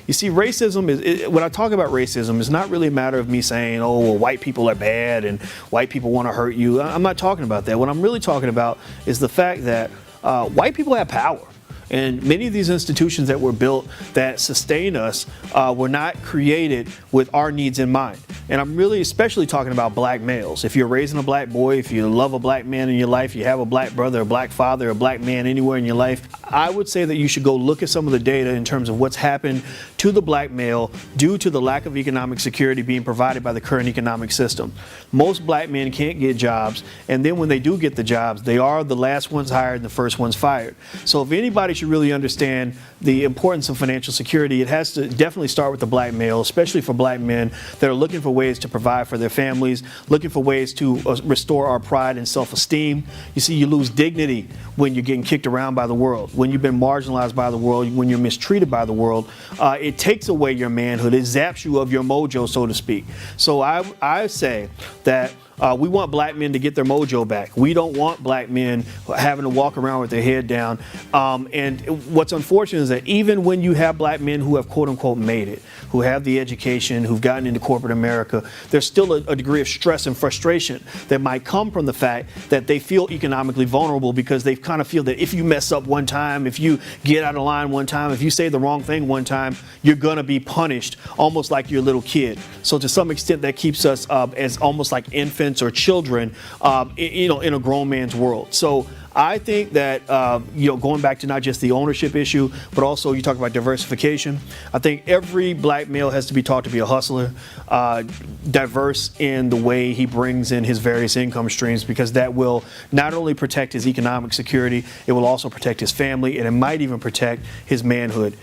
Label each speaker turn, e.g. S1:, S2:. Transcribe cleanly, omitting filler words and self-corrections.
S1: You see, racism when I talk about racism, it's not really a matter of me saying, oh, well, white people are bad and white people want to hurt you. I'm not talking about that. What I'm really talking about is the fact that white people have power. And many of these institutions that were built that sustain us were not created with our needs in mind. And I'm really especially talking about black males. If you're raising a black boy, if you love a black man in your life, you have a black brother, a black father, a black man anywhere in your life, I would say that you should go look at some of the data in terms of what's happened to the black male due to the lack of economic security being provided by the current economic system. Most black men can't get jobs, and then when they do get the jobs, they are the last ones hired and the first ones fired. So if anybody should really understand the importance of financial security, it has to definitely start with the black male, especially for black men that are looking for ways to provide for their families, looking for ways to restore our pride and self-esteem. You see, you lose dignity when you're getting kicked around by the world, when you've been marginalized by the world, when you're mistreated by the world. It takes away your manhood. It zaps you of your mojo, so to speak. So I say that we want black men to get their mojo back. We don't want black men having to walk around with their head down. And what's unfortunate is that even when you have black men who have quote unquote made it, who have the education, who've gotten into corporate America, there's still a degree of stress and frustration that might come from the fact that they feel economically vulnerable because they kind of feel that if you mess up one time, if you get out of line one time, if you say the wrong thing one time, you're going to be punished almost like you're a little kid. So to some extent that keeps us as almost like infants or children, in a grown man's world. So I think that, going back to not just the ownership issue, but also you talk about diversification. I think every black male has to be taught to be a hustler, diverse in the way he brings in his various income streams, because that will not only protect his economic security, it will also protect his family, and it might even protect his manhood.